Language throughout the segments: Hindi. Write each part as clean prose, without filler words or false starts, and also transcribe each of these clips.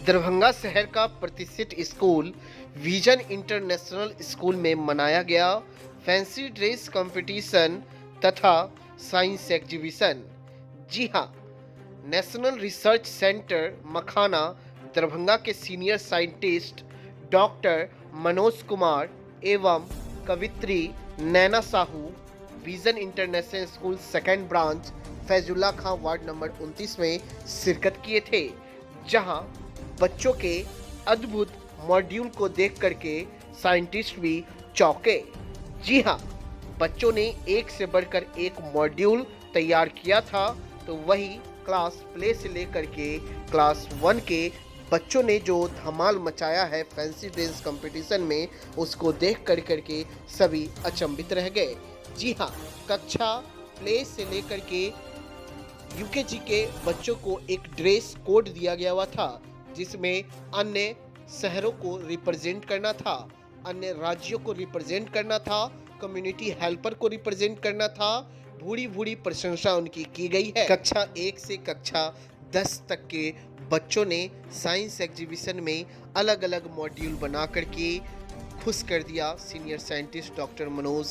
दरभंगा शहर का प्रतिष्ठित स्कूल विजन इंटरनेशनल स्कूल में मनाया गया फैंसी ड्रेस कंपटीशन तथा साइंस एग्जीबिशन। जी हाँ, national research centre Makhana Darbhanga के senior scientist doctor Manoj Kumar एवं कवित्री Naina Sahu vision international school second branch Faizullah Khan ward number 29 में शिरकत किए थे, जहां बच्चों के अद्भुत मॉड्यूल को देख करके साइंटिस्ट भी चौंके। जी हाँ, बच्चों ने एक से बढ़कर एक मॉड्यूल तैयार किया था, तो वही क्लास प्ले से लेकर के क्लास 1 के बच्चों ने जो धमाल मचाया है फैंसी ड्रेस कंपटीशन में, उसको देख कर करके सभी अचंभित रह गए। जी हाँ, कक्षा प्ले से लेकर के यूकेजी के बच्चों को एक ड्रेस कोड दिया गया हुआ था, जिसमें अन्य शहरों को रिप्रेजेंट करना था, अन्य राज्यों को रिप्रेजेंट करना था, कम्युनिटी हेल्पर को रिप्रेजेंट करना था। भूरी भूरी प्रशंसा उनकी की गई है। कक्षा 1 से कक्षा 10 तक के बच्चों ने साइंस एग्जीबिशन में अलग अलग मॉड्यूल बना करके खुश कर दिया senior scientist doctor Manoj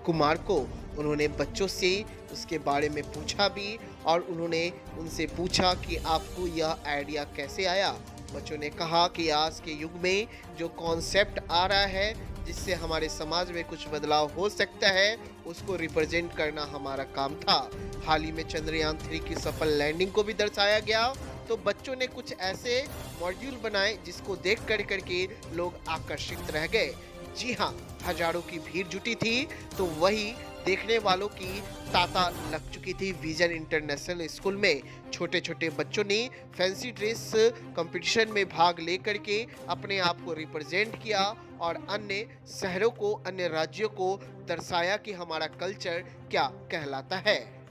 Kumar को। उन्होंने बच्चों से उसके बारे में पूछा भी, और उन्होंने उनसे पूछा कि आपको यह आइडिया कैसे आया। बच्चों ने कहा कि आज के युग में जो कॉन्सेप्ट आ रहा है, जिससे हमारे समाज में कुछ बदलाव हो सकता है, उसको रिप्रेजेंट करना हमारा काम था। हाल ही में चंद्रयान 3 की सफल लैंडिंग को भी दर्शाया गया, तो बच्चों ने कुछ ऐसे मॉड्यूल बनाए जिसको देख कर करके लोग आकर्षित रह गए। जी हाँ, हजारों की भीड़ जुटी थी, तो वही देखने वालों की तांता लग चुकी थी विजन इंटरनेशनल स्कूल में। छोटे छोटे बच्चों ने फैंसी ड्रेस कंपटीशन में भाग लेकर के अपने आप को रिप्रेजेंट किया और अन्य शहरों को, अन्य राज्यों को दर्शाया कि हमारा कल्चर क्या कहलाता है।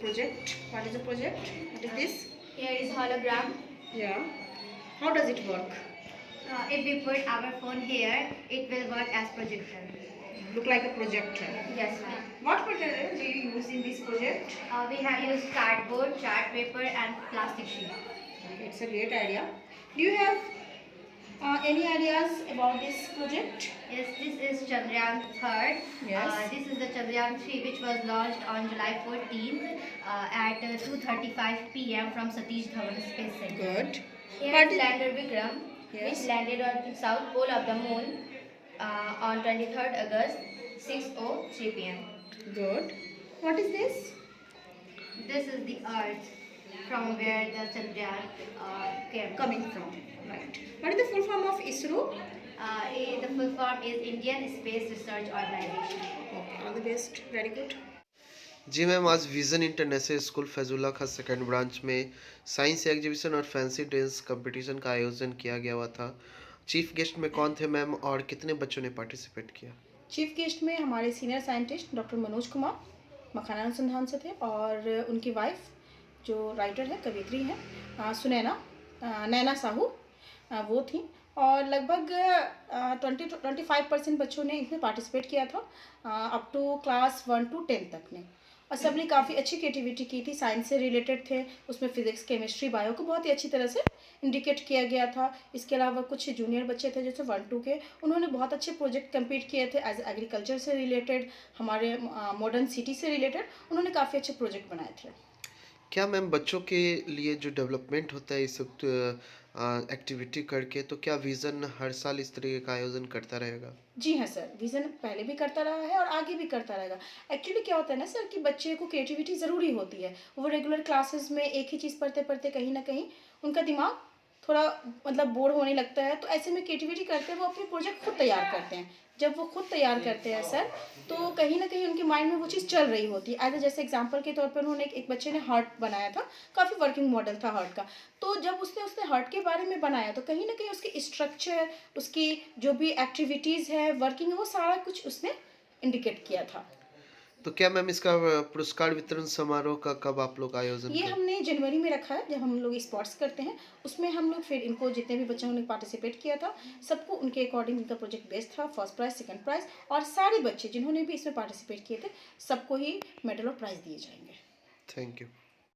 project. What is the project? What is this? Here is hologram. Yeah. How does it work? If we put our phone here, it will work as projector. Look like a projector. Yes, ma'am. What material do you use in this project? We have used cardboard, chart paper, and plastic sheet. Okay, it's a great idea. Do you have any ideas about this project? Yes, this is Chandrayaan 3rd. Yes. This is the Chandrayaan 3, which was launched on July 14th at 2:35 p.m. from Satish Dhawan Space Center. Good. Here What is is- lander Vikram, Yes. which landed on the south pole of the moon on 23rd August, 6:03 p.m. Good. What is this? This is the Earth from where the Chandrayaan came. Coming from. Right. What is the full form of ISRO? The full form is Indian Space Research Organization. Okay. All the best. Very good. जी मैम, आज Vision international School Faizullah Khan second branch में साइंस एग्जीबिशन और फैंसी ड्रेस कंपटीशन का आयोजन किया गया हुआ था। चीफ गेस्ट में कौन थे मैम और कितने बच्चों ने पार्टिसिपेट किया? चीफ गेस्ट में हमारे senior scientist doctor Manoj Kumar Makhana अनुसंधान से थे और उनकी वाइफ जो राइटर है, कवियत्री हैं, नैना साहू, वो थी। और लगभग 20-25% बच्चों ने इसमें पार्टिसिपेट किया था अप टू क्लास 1 to 10 तक ने। और सबने काफ़ी अच्छी क्रिएटिविटी की थी, साइंस से रिलेटेड थे, उसमें फिजिक्स, केमिस्ट्री, बायो को बहुत ही अच्छी तरह से इंडिकेट किया गया था। इसके अलावा कुछ जूनियर बच्चे थे जैसे 1-2 के, उन्होंने बहुत अच्छे प्रोजेक्ट कंप्लीट किए थे एज एग्रीकल्चर से रिलेटेड, हमारे मॉडर्न सिटी से रिलेटेड, उन्होंने काफ़ी अच्छे प्रोजेक्ट बनाए थे। क्या मैम बच्चों के लिए जो डेवलपमेंट होता है इस एक्टिविटी करके, तो क्या विज़न हर साल इस तरीके का आयोजन करता रहेगा? जी हाँ सर, विज़न पहले भी करता रहा है और आगे भी करता रहेगा। एक्चुअली क्या होता है ना सर कि बच्चे को क्रिएटिविटी ज़रूरी होती है। वो रेगुलर क्लासेस में एक ही चीज़ पढ़ते पढ़ते कहीं ना कहीं उनका दिमाग थोड़ा मतलब बोर होने लगता है, तो ऐसे में क्रिएटिविटी करते हैं वो अपने प्रोजेक्ट खुद तैयार करते हैं। जब वो खुद तैयार करते हैं सर, तो कहीं ना कहीं उनके माइंड में वो चीज़ चल रही होती है। एज जैसे एग्जांपल के तौर पर उन्होंने एक बच्चे ने हार्ट बनाया था, काफ़ी वर्किंग मॉडल था हार्ट का। तो जब उसने हार्ट के बारे में बनाया तो कहीं ना कहीं उसकी स्ट्रक्चर, उसकी जो भी एक्टिविटीज़ है, वर्किंग है, वो सारा कुछ उसने इंडिकेट किया था। तो क्या मैम इसका पुरस्कार वितरण समारोह का कब आप लोग आयोजन ये करें? हमने जनवरी में रखा है, जब हम लोग स्पोर्ट्स करते हैं उसमें हम लोग फिर इनको जितने भी बच्चों ने पार्टिसिपेट किया था सबको उनके अकॉर्डिंग इनका प्रोजेक्ट बेस्ड था, फर्स्ट प्राइज, सेकंड प्राइज, और सारे बच्चे जिन्होंने भी इसमें पार्टिसिपेट किए थे सबको ही मेडल और प्राइज दिए जाएंगे। Thank you.